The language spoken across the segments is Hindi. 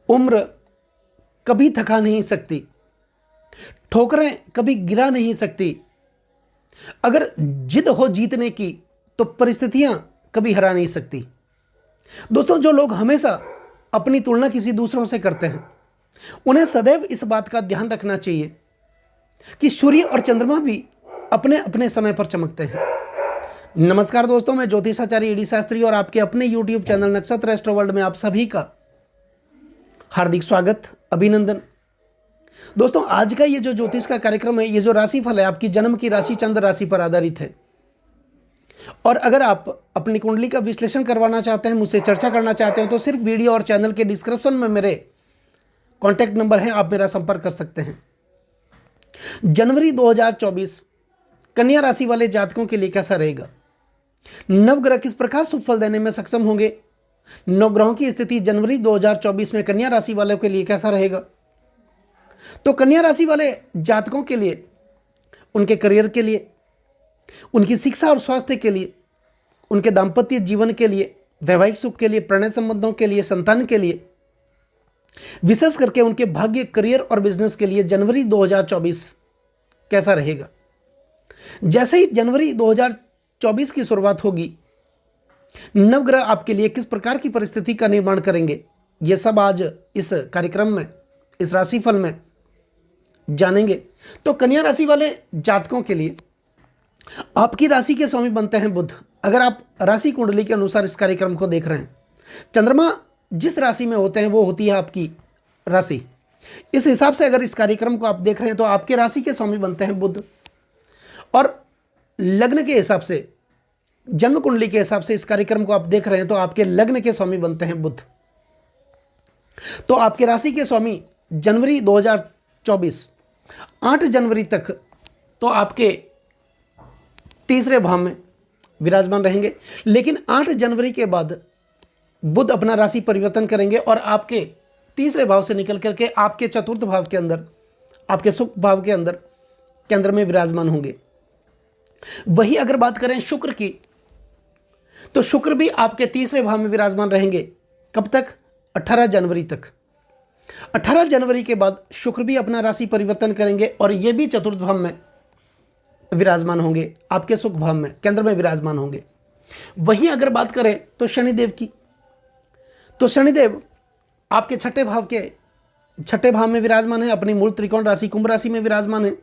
उम्र कभी थका नहीं सकती, ठोकरें कभी गिरा नहीं सकती। अगर जिद हो जीतने की तो परिस्थितियां कभी हरा नहीं सकती। दोस्तों, जो लोग हमेशा अपनी तुलना किसी दूसरों से करते हैं उन्हें सदैव इस बात का ध्यान रखना चाहिए कि सूर्य और चंद्रमा भी अपने अपने समय पर चमकते हैं। नमस्कार दोस्तों, मैं ज्योतिषाचार्य ईडी शास्त्री और आपके अपने यूट्यूब चैनल नक्षत्र एस्ट्रो वर्ल्ड में आप सभी का हार्दिक स्वागत, अभिनंदन। दोस्तों, आज का ये जो ज्योतिष का कार्यक्रम है, ये जो राशिफल है, आपकी जन्म की राशि चंद्र राशि पर आधारित है। और अगर आप अपनी कुंडली का विश्लेषण करवाना चाहते हैं, मुझसे चर्चा करना चाहते हैं, तो सिर्फ वीडियो और चैनल के डिस्क्रिप्शन में मेरे कॉन्टैक्ट नंबर है, आप मेरा संपर्क कर सकते हैं। जनवरी 2024 कन्या राशि वाले जातकों के लिए कैसा रहेगा? नवग्रह किस प्रकार शुभ फल देने में सक्षम होंगे? नवग्रहों की स्थिति जनवरी 2024 में कन्या राशि वालों के लिए कैसा रहेगा? तो कन्या राशि वाले जातकों के लिए, उनके करियर के लिए, उनकी शिक्षा और स्वास्थ्य के लिए, उनके दाम्पत्य जीवन के लिए, वैवाहिक सुख के लिए, प्रणय संबंधों के लिए, संतान के लिए, विशेष करके उनके भाग्य, करियर और बिजनेस के लिए जनवरी 2024 कैसा रहेगा? जैसे ही जनवरी 2024 की शुरुआत होगी, नवग्रह आपके लिए किस प्रकार की परिस्थिति का निर्माण करेंगे, ये सब आज इस कार्यक्रम में, इस राशिफल में जानेंगे। तो कन्या राशि वाले जातकों के लिए आपकी राशि के स्वामी बनते हैं बुध। अगर आप राशि कुंडली के अनुसार इस कार्यक्रम को देख रहे हैं, चंद्रमा जिस राशि में होते हैं वो होती है आपकी राशि। इस हिसाब से अगर इस कार्यक्रम को आप देख रहे हैं तो आपके राशि के स्वामी बनते हैं बुध। और लग्न के हिसाब से, जन्म कुंडली के हिसाब से इस कार्यक्रम को आप देख रहे हैं तो आपके लग्न के स्वामी बनते हैं बुध। तो आपके राशि के स्वामी जनवरी 2024 8 जनवरी तक तो आपके तीसरे भाव में विराजमान रहेंगे। लेकिन 8 जनवरी के बाद बुध अपना राशि परिवर्तन करेंगे और आपके तीसरे भाव से निकल करके आपके चतुर्थ भाव के अंदर, आपके सुख भाव के अंदर केंद्र में विराजमान होंगे। वही अगर बात करें शुक्र की, तो शुक्र भी आपके तीसरे भाव में विराजमान रहेंगे। कब तक? 18 जनवरी तक। 18 जनवरी के बाद शुक्र भी अपना राशि परिवर्तन करेंगे और ये भी चतुर्थ भाव में विराजमान होंगे, आपके सुख भाव में, केंद्र में विराजमान होंगे। वही अगर बात करें तो शनिदेव की, तो शनिदेव आपके छठे भाव में विराजमान है, अपनी मूल त्रिकोण राशि कुंभ राशि में विराजमान है।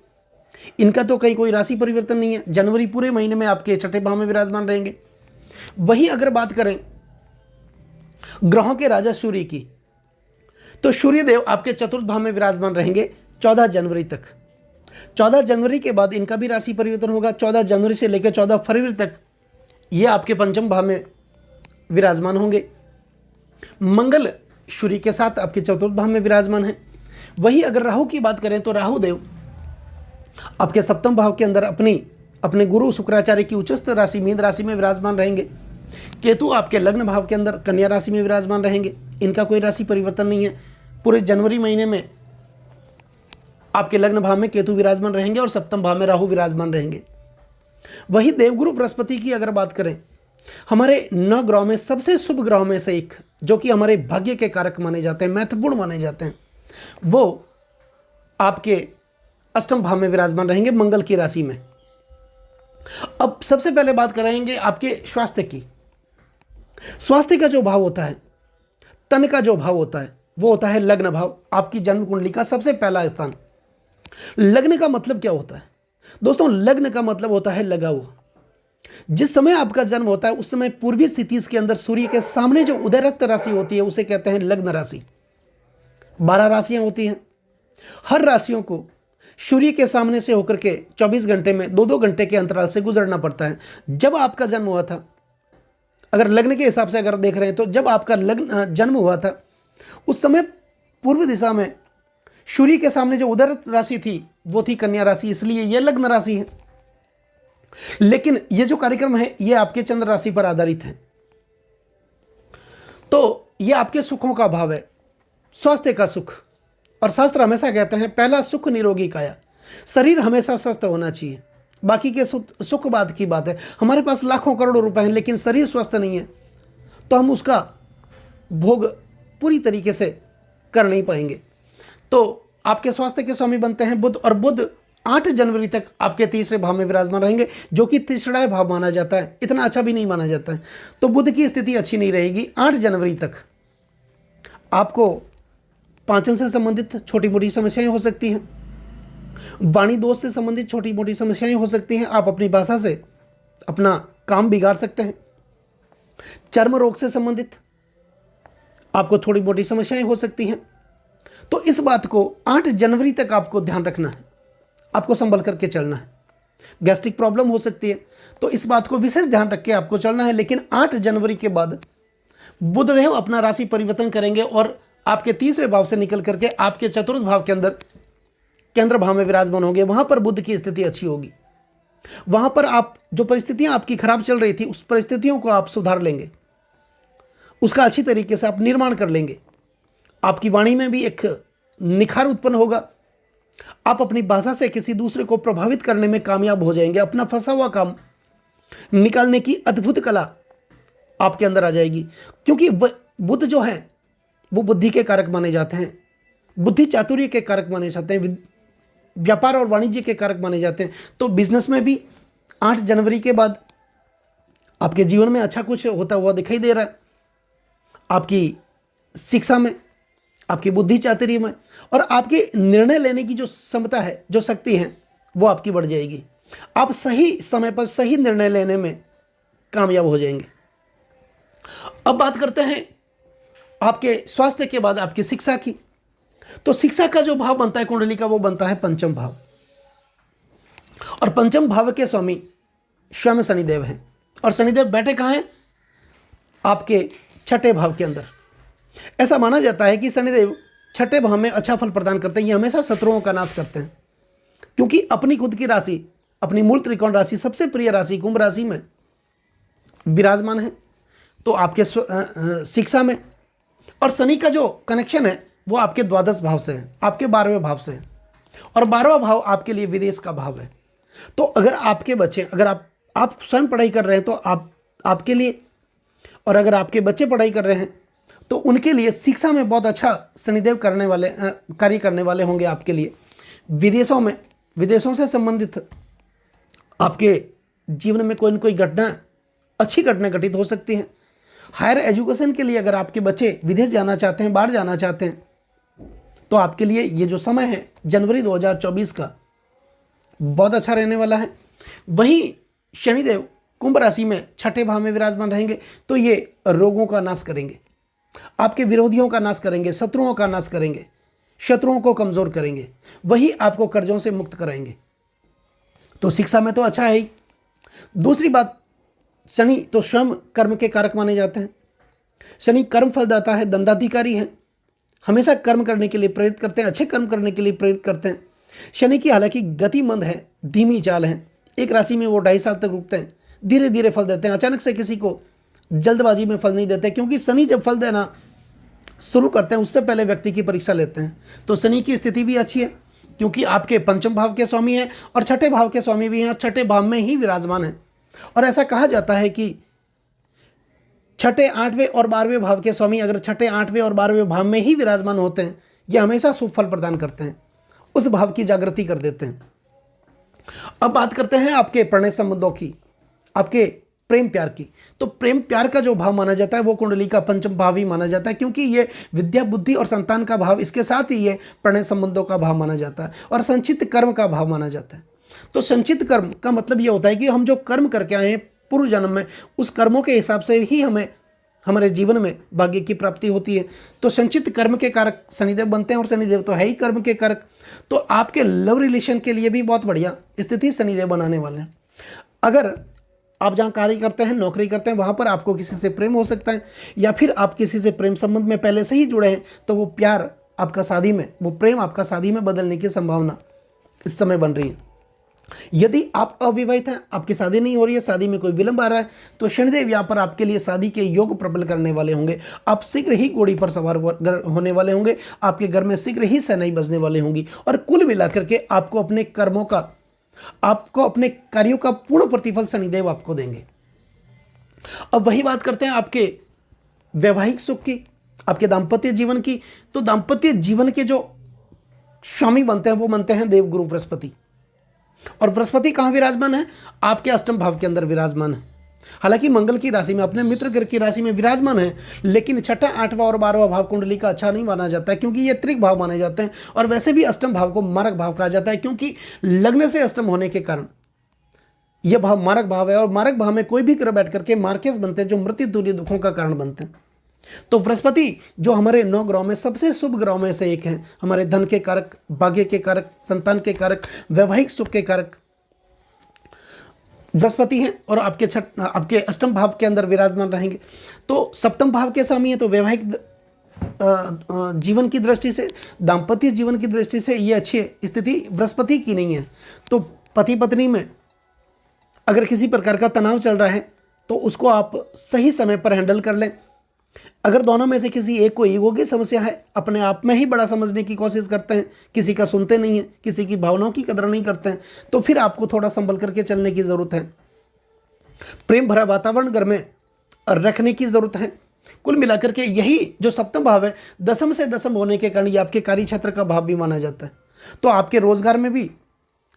इनका तो कहीं कोई राशि परिवर्तन नहीं है, जनवरी पूरे महीने में आपके छठे भाव में विराजमान रहेंगे। वही अगर बात करें ग्रहों के राजा सूर्य की, तो सूर्यदेव आपके चतुर्थ भाव में विराजमान रहेंगे 14 जनवरी तक। 14 जनवरी के बाद इनका भी राशि परिवर्तन होगा। 14 जनवरी से लेकर 14 फरवरी तक ये आपके पंचम भाव में विराजमान होंगे। मंगल सूर्य के साथ आपके चतुर्थ भाव में विराजमान है। वही अगर राहु की बात करें तो राहु देव आपके सप्तम भाव के अंदर अपने गुरु शुक्राचार्य की उच्चस्थ राशि मीन राशि में विराजमान रहेंगे। केतु आपके लग्न भाव के अंदर कन्या राशि में विराजमान रहेंगे। इनका कोई राशि परिवर्तन नहीं है। पूरे जनवरी महीने में आपके लग्न भाव में केतु विराजमान रहेंगे और सप्तम भाव में राहु विराजमान रहेंगे। वही देवगुरु बृहस्पति की अगर बात करें, हमारे 9 ग्रहों में सबसे शुभ ग्रहों में से एक, जो कि हमारे भाग्य के कारक माने जाते हैं, महत्वपूर्ण माने जाते हैं, वो आपके अष्टम भाव में विराजमान रहेंगे, मंगल की राशि में। अब सबसे पहले बात करेंगे आपके स्वास्थ्य की। स्वास्थ्य का जो भाव होता है, तन का जो भाव होता है, वो होता है लग्न भाव, आपकी जन्म कुंडली का सबसे पहला स्थान। लग्न का मतलब क्या होता है दोस्तों? लग्न का मतलब होता है लगा हुआ। जिस समय आपका जन्म होता है उस समय पूर्वी स्थितिज के अंदर सूर्य के सामने जो उदयरक्त राशि होती है उसे कहते हैं लग्न राशि। 12 राशियां होती हैं। हर राशियों को सूर्य के सामने से होकर के 24 घंटे में 2-2 घंटे के अंतराल से गुजरना पड़ता है। जब आपका जन्म हुआ था, अगर लग्न के हिसाब से अगर देख रहे हैं तो जब आपका जन्म हुआ था उस समय पूर्व दिशा में सूर्य के सामने जो उदयरक्त राशि थी वो थी कन्या राशि, इसलिए यह लग्न राशि है। लेकिन यह जो कार्यक्रम है ये आपके चंद्र राशि पर आधारित है। तो यह आपके सुखों का भाव है, स्वास्थ्य का सुख। और शास्त्र हमेशा कहते हैं पहला सुख निरोगी काया। शरीर हमेशा स्वस्थ होना चाहिए, बाकी के सुख बाद की बात है। हमारे पास लाखों करोड़ों रुपए हैं लेकिन शरीर स्वस्थ नहीं है तो हम उसका भोग पूरी तरीके से कर नहीं पाएंगे। तो आपके स्वास्थ्य के स्वामी बनते हैं बुध, और बुध 8 जनवरी तक आपके तीसरे भाव में विराजमान रहेंगे, जो कि तीसरा भाव माना जाता है, इतना अच्छा भी नहीं माना जाता है। तो बुध की स्थिति अच्छी नहीं रहेगी 8 जनवरी तक। आपको पाचन से संबंधित छोटी मोटी समस्याएं हो सकती हैं, वाणी दोष से संबंधित छोटी मोटी समस्याएं हो सकती हैं, आप अपनी भाषा से अपना काम बिगाड़ सकते हैं। चर्म रोग से संबंधित आपको थोड़ी मोटी समस्याएं हो सकती हैं। तो इस बात को 8 जनवरी तक आपको ध्यान रखना है, आपको संभल करके चलना है। गैस्ट्रिक प्रॉब्लम हो सकती है, तो इस बात को विशेष ध्यान रख के आपको चलना है। लेकिन 8 जनवरी के बाद बुधदेव अपना राशि परिवर्तन करेंगे और आपके तीसरे भाव से निकल करके आपके चतुर्थ भाव के अंदर केंद्र भाव में विराजमान होंगे। वहां पर बुध की स्थिति अच्छी होगी। वहां पर आप जो परिस्थितियां आपकी खराब चल रही थी, उस परिस्थितियों को आप सुधार लेंगे, उसका अच्छी तरीके से आप निर्माण कर लेंगे। आपकी वाणी में भी एक निखार उत्पन्न होगा। आप अपनी भाषा से किसी दूसरे को प्रभावित करने में कामयाब हो जाएंगे। अपना फंसा हुआ काम निकालने की अद्भुत कला आपके अंदर आ जाएगी, क्योंकि बुध जो है वो बुद्धि के कारक माने जाते हैं, बुद्धि चातुर्य के कारक माने जाते हैं, व्यापार और वाणिज्य के कारक माने जाते हैं। तो बिजनेस में भी 8 जनवरी के बाद आपके जीवन में अच्छा कुछ होता हुआ दिखाई दे रहा है। आपकी शिक्षा में, आपकी बुद्धि चातुर्य में और आपके निर्णय लेने की जो क्षमता है, जो शक्ति है, वो आपकी बढ़ जाएगी। आप सही समय पर सही निर्णय लेने में कामयाब हो जाएंगे। अब बात करते हैं आपके स्वास्थ्य के बाद आपकी शिक्षा की। तो शिक्षा का जो भाव बनता है कुंडली का, वो बनता है पंचम भाव, और पंचम भाव के स्वामी स्वयं शनिदेव हैं। और शनिदेव बैठे कहाँ हैं? आपके छठे भाव के अंदर। ऐसा माना जाता है कि शनिदेव छठे भाव में अच्छा फल प्रदान करते हैं। ये हमेशा शत्रुओं का नाश करते हैं, क्योंकि अपनी खुद की राशि, अपनी मूल त्रिकोण राशि, सबसे प्रिय राशि कुंभ राशि में विराजमान है। तो आपके शिक्षा में, और शनि का जो कनेक्शन है वो आपके द्वादश भाव से है, आपके 12वें भाव से है, और 12वां भाव आपके लिए विदेश का भाव है। तो अगर आपके बच्चे, अगर आप स्वयं पढ़ाई कर रहे हैं तो आपके लिए, और अगर आपके बच्चे पढ़ाई कर रहे हैं तो उनके लिए शिक्षा में बहुत अच्छा शनिदेव कार्य करने वाले होंगे आपके लिए। विदेशों से संबंधित आपके जीवन में कोई न कोई घटना, अच्छी घटना घटित हो सकती है। हायर एजुकेशन के लिए अगर आपके बच्चे विदेश जाना चाहते हैं, बाहर जाना चाहते हैं, तो आपके लिए ये जो समय है जनवरी 2024 का बहुत अच्छा रहने वाला है। वहीं शनिदेव कुंभ राशि में छठे भाव में विराजमान रहेंगे, तो ये रोगों का नाश करेंगे, आपके विरोधियों का नाश करेंगे, शत्रुओं का नाश करेंगे, शत्रुओं को कमजोर करेंगे, वही आपको कर्जों से मुक्त कराएंगे। तो शिक्षा में तो अच्छा है ही। दूसरी बात, शनि तो स्वयं कर्म के कारक माने जाते हैं। शनि कर्म फलदाता है, दंडाधिकारी है, हमेशा कर्म करने के लिए प्रेरित करते हैं, अच्छे कर्म करने के लिए प्रेरित करते हैं। शनि की हालांकि गति मंद है, धीमी चाल है, एक राशि में वो 2.5 साल तक रुकते हैं, धीरे धीरे फल देते हैं। अचानक से किसी को जल्दबाजी में फल नहीं देते, क्योंकि शनि जब फल देना शुरू करते हैं उससे पहले व्यक्ति की परीक्षा लेते हैं। तो शनि की स्थिति भी अच्छी है, क्योंकि आपके पंचम भाव के स्वामी हैं और छठे भाव के स्वामी भी हैं, और छठे भाव में ही विराजमान है। और ऐसा कहा जाता है कि छठे, 8वें और 12वें भाव के स्वामी अगर छठे, 8वें और 12वें भाव में ही विराजमान होते हैं, ये हमेशा शुभ फल प्रदान करते हैं, उस भाव की जागृति कर देते हैं। अब बात करते हैं आपके प्रणय संबंधों की, आपके प्रेम प्यार की। तो प्रेम प्यार का जो भाव माना जाता है वो कुंडली का पंचम भाव ही माना जाता है, क्योंकि ये विद्या, बुद्धि और संतान का भाव, इसके साथ ही ये प्रणय संबंधों का भाव माना जाता है और संचित कर्म का भाव माना जाता है। तो संचित कर्म का मतलब ये होता है कि हम जो कर्म करके आए हैं पूर्व जन्म में, उस कर्मों के हिसाब से ही हमें हमारे जीवन में भाग्य की प्राप्ति होती है। तो संचित कर्म के कारक शनिदेव बनते हैं, और शनिदेव तो है ही कर्म के कारक। तो आपके लव रिलेशन के लिए भी बहुत बढ़िया स्थिति शनिदेव बनाने वाले हैं। अगर आप जहाँ कार्य करते हैं, नौकरी करते हैं, वहाँ पर आपको किसी से प्रेम हो सकता है, या फिर आप किसी से प्रेम संबंध में पहले से ही जुड़े हैं, तो वो प्यार आपका शादी में, वो प्रेम आपका शादी में बदलने की संभावना इस समय बन रही है। यदि आप अविवाहित हैं, आपकी शादी नहीं हो रही है, शादी में कोई विलंब आ रहा है, तो शनिदेव यहाँ पर आपके लिए शादी के योग प्रबल करने वाले होंगे। आप शीघ्र ही घोड़ी पर सवार होने वाले होंगे, आपके घर में शीघ्र ही शहनाई बजने वाली होंगी, और कुल मिलाकर के आपको अपने कर्मों का, आपको अपने कार्यों का पूर्ण प्रतिफल शनिदेव आपको देंगे। अब वही बात करते हैं आपके वैवाहिक सुख की। आपके दाम्पत्य जीवन की, तो दाम्पत्य जीवन के जो स्वामी बनते हैं वो बनते हैं देवगुरु बृहस्पति। और बृहस्पति कहाँ विराजमान है? आपके अष्टम भाव के अंदर विराजमान है। हालांकि मंगल की राशि में, अपने मित्र ग्रह की राशि में विराजमान है, लेकिन छठा, आठवां और 12वां भाव कुंडली का अच्छा नहीं माना जाता है, क्योंकि ये त्रिक भाव माने जाते हैं। और वैसे भी अष्टम भाव को मारक भाव कहा जाता है, क्योंकि लग्न से अष्टम होने के कारण यह भाव मारक भाव है। और मारक भाव में कोई भी ग्रह बैठ करके मार्केस बनते हैं, जो मृत्यु तुल्य दुखों का कारण बनते हैं। तो बृहस्पति जो हमारे 9 ग्रहों में सबसे शुभ ग्रहों में से एक है, हमारे धन के कारक, भाग्य के कारक, संतान के कारक, वैवाहिक सुख के कारक बृहस्पति हैं। और आपके अष्टम भाव के अंदर विराजमान रहेंगे। तो सप्तम भाव के स्वामी है, तो वैवाहिक जीवन की दृष्टि से, दाम्पत्य जीवन की दृष्टि से ये अच्छी स्थिति बृहस्पति की नहीं है। तो पति पत्नी में अगर किसी प्रकार का तनाव चल रहा है तो उसको आप सही समय पर हैंडल कर लें। अगर दोनों में से किसी एक को ईगो की समस्या है, अपने आप में ही बड़ा समझने की कोशिश करते हैं, किसी का सुनते नहीं हैं, किसी की भावनाओं की कदर नहीं करते हैं, तो फिर आपको थोड़ा संभल करके चलने की ज़रूरत है। प्रेम भरा वातावरण घर में रखने की ज़रूरत है। कुल मिलाकर के यही जो सप्तम भाव है, दसम से दसम होने के कारण ये आपके कार्य क्षेत्र का भाव भी माना जाता है। तो आपके रोजगार में भी,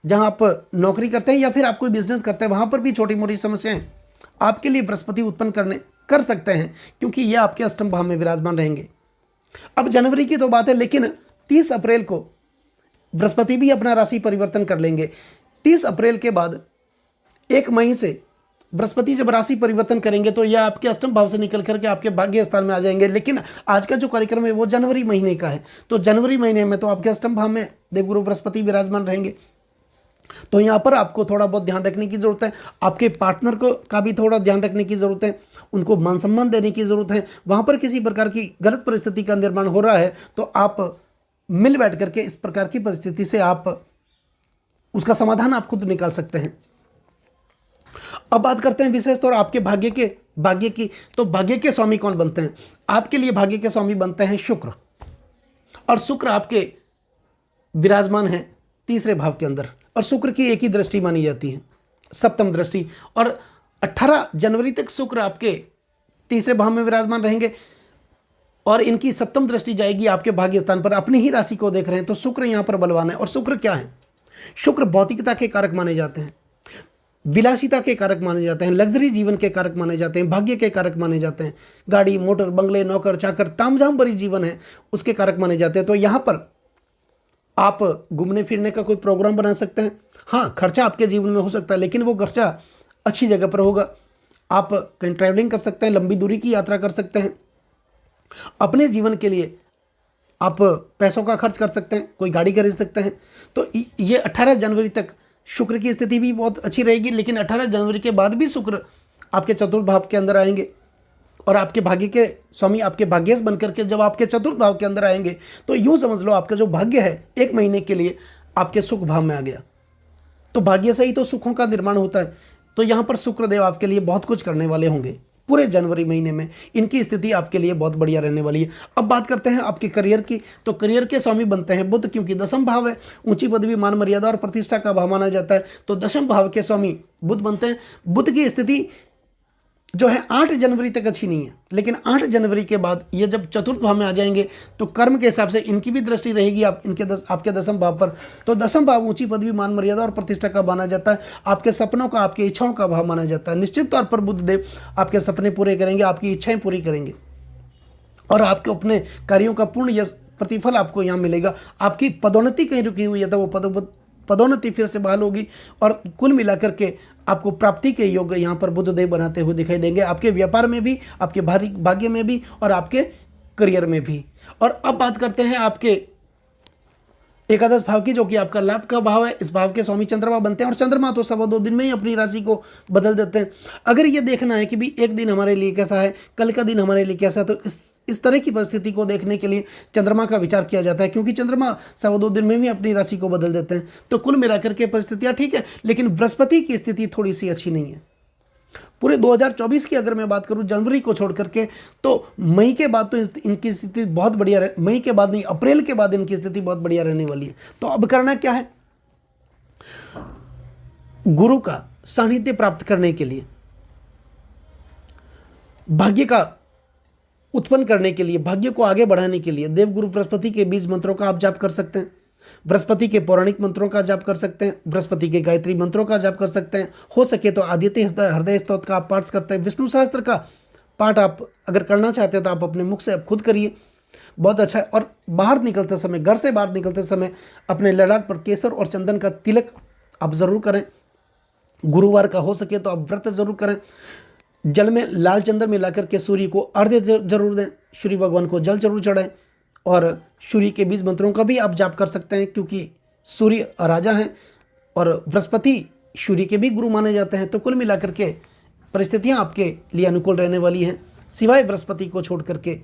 जहां आप नौकरी करते हैं या फिर आप कोई बिजनेस करते हैं, वहां पर भी छोटी मोटी समस्याएं आपके लिए बृहस्पति उत्पन्न कर सकते हैं, क्योंकि ये आपके अष्टम भाव में विराजमान रहेंगे। अब जनवरी की तो बात है, लेकिन 30 अप्रैल को बृहस्पति भी अपना राशि परिवर्तन कर लेंगे। 30 अप्रैल के बाद 1 मई से बृहस्पति जब राशि परिवर्तन करेंगे तो यह आपके अष्टम भाव से निकल करके आपके भाग्य स्थान में आ जाएंगे। लेकिन आज का जो कार्यक्रम है वो जनवरी महीने का है, तो जनवरी महीने में तो आपके अष्टम भाव में देवगुरु बृहस्पति विराजमान रहेंगे। तो यहाँ पर आपको थोड़ा बहुत ध्यान रखने की ज़रूरत है। आपके पार्टनर का भी थोड़ा ध्यान रखने की ज़रूरत है, उनको मान सम्मान देने की ज़रूरत है। वहाँ पर किसी प्रकार की गलत परिस्थिति का निर्माण हो रहा है तो आप मिल बैठ करके इस प्रकार की परिस्थिति से आप उसका समाधान आप खुद निकाल सकते हैं। अब बात करते हैं विशेष तौर आपके भाग्य की। तो भाग्य के स्वामी कौन बनते हैं? आपके लिए भाग्य के स्वामी बनते हैं शुक्र। और शुक्र आपके विराजमान है 3रे भाव के अंदर, और शुक्र की एक ही दृष्टि मानी जाती है, सप्तम दृष्टि। और 18 जनवरी तक शुक्र आपके 3रे भाव में विराजमान रहेंगे और इनकी सप्तम दृष्टि जाएगी आपके भाग्य स्थान पर। अपनी ही राशि को देख रहे हैं, तो शुक्र यहाँ पर बलवान है। और शुक्र क्या है? शुक्र भौतिकता के कारक माने जाते हैं, विलासिता के कारक माने जाते हैं, लग्जरी जीवन के कारक माने जाते हैं, भाग्य के कारक माने जाते हैं। गाड़ी, मोटर, बंगले, नौकर चाकर, तामझाम भरी जीवन है उसके कारक माने जाते हैं। तो यहाँ पर आप घूमने फिरने का कोई प्रोग्राम बना सकते हैं। हाँ, खर्चा आपके जीवन में हो सकता है, लेकिन वो खर्चा अच्छी जगह पर होगा। आप कहीं ट्रैवलिंग कर सकते हैं, लंबी दूरी की यात्रा कर सकते हैं। अपने जीवन के लिए आप पैसों का खर्च कर सकते हैं, कोई गाड़ी खरीद सकते हैं। तो ये 18 जनवरी तक शुक्र की स्थिति भी बहुत अच्छी रहेगी। लेकिन 18 जनवरी के बाद भी शुक्र आपके चतुर्थ भाव के अंदर आएंगे और आपके भाग्य के स्वामी आपके भाग्येश बनकर के जब आपके चतुर्थ भाव के अंदर आएंगे तो यूँ समझ लो आपका जो भाग्य है 1 महीने के लिए आपके सुख भाव में आ गया। तो भाग्य से ही तो सुखों का निर्माण होता है। तो यहाँ पर शुक्रदेव आपके लिए बहुत कुछ करने वाले होंगे पूरे जनवरी महीने में। इनकी स्थिति आपके लिए बहुत बढ़िया रहने वाली है। अब बात करते हैं आपके करियर की। तो करियर के स्वामी बनते हैं बुध, क्योंकि दसम भाव है, ऊंची पदवी, मान मर्यादा और प्रतिष्ठा का भाव माना जाता है। तो दशम भाव के स्वामी बुध बनते हैं। बुध की स्थिति जो है 8 जनवरी तक अच्छी नहीं है, लेकिन 8 जनवरी के बाद ये जब चतुर्थ भाव में आ जाएंगे तो कर्म के हिसाब से इनकी भी दृष्टि रहेगी आपके दसम भाव पर। तो दसम भाव ऊंची पदवी, मान मर्यादा और प्रतिष्ठा का माना जाता है। आपके सपनों का, आपकी इच्छाओं का भाव माना जाता है। निश्चित तौर पर बुधदेव आपके सपने पूरे करेंगे, आपकी इच्छाएं पूरी करेंगे और आपके अपने कार्यों का पूर्ण यश प्रतिफल आपको यहाँ मिलेगा। आपकी पदोन्नति कहीं रुकी हुई है तो वो पदोन्नति फिर से बहाल होगी और कुल मिलाकर के आपको प्राप्ति के योग यहाँ पर बुधदेव बनाते हुए दिखाई देंगे, आपके व्यापार में भी, आपके भाग्य में भी और आपके करियर में भी। और अब बात करते हैं आपके एकादश भाव की, जो कि आपका लाभ का भाव है। इस भाव के स्वामी चंद्रमा बनते हैं और चंद्रमा तो 2.25 दिन में ही अपनी राशि को बदल देते हैं। अगर ये देखना है कि भी एक दिन हमारे लिए कैसा है, कल का दिन हमारे लिए कैसा है, तो इस तरह की परिस्थिति को देखने के लिए चंद्रमा का विचार किया जाता है, क्योंकि चंद्रमा 2.25 दिन में भी अपनी राशि को बदल देते हैं। तो कुल मिलाकर के परिस्थितियाँ ठीक है, लेकिन बृहस्पति की स्थिति थोड़ी सी अच्छी नहीं है। पूरे 2024 की अगर मैं बात करूं जनवरी को छोड़ करके, तो मई के बाद तो इनकी स्थिति बहुत बढ़िया मई के बाद नहीं, अप्रैल के बाद इनकी स्थिति बहुत बढ़िया रहने वाली है। तो अब करना क्या है? गुरु का सानिध्य प्राप्त करने के लिए, भाग्य का उत्पन्न करने के लिए, भाग्य को आगे बढ़ाने के लिए देवगुरु बृहस्पति के 20 मंत्रों का आप जाप कर सकते हैं। बृहस्पति के पौराणिक मंत्रों का जाप कर सकते हैं। बृहस्पति के गायत्री मंत्रों का जाप कर सकते हैं। हो सके तो आदित्य हृदय स्तोत्र का आप पाठ करते हैं। विष्णु सहस्त्र का पाठ आप अगर करना चाहते हैं तो आप अपने मुख से आप खुद करिए, बहुत अच्छा है। और बाहर निकलते समय, घर से बाहर निकलते समय अपने ललाट पर केसर और चंदन का तिलक आप ज़रूर करें। गुरुवार का हो सके तो आप व्रत जरूर करें। जल में लाल चंदन मिलाकर के सूर्य को अर्घ्य जरूर दें। सूर्य भगवान को जल जरूर चढ़ाएं। और सूर्य के 20 मंत्रों का भी आप जाप कर सकते हैं, क्योंकि सूर्य राजा हैं और बृहस्पति सूर्य के भी गुरु माने जाते हैं। तो कुल मिलाकर के परिस्थितियां आपके लिए अनुकूल रहने वाली हैं, सिवाय बृहस्पति को छोड़ करके।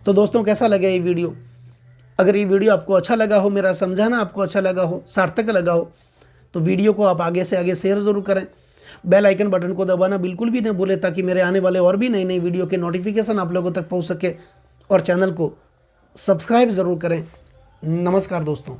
तो दोस्तों, कैसा लगा ये वीडियो? अगर ये वीडियो आपको अच्छा लगा हो, मेरा समझाना आपको अच्छा लगा हो, सार्थक लगा हो, तो वीडियो को आप आगे से आगे शेयर ज़रूर करें। बेल आइकन बटन को दबाना बिल्कुल भी नहीं भूलें, ताकि मेरे आने वाले और भी नई नई वीडियो के नोटिफिकेशन आप लोगों तक पहुंच सके। और चैनल को सब्सक्राइब ज़रूर करें। नमस्कार दोस्तों।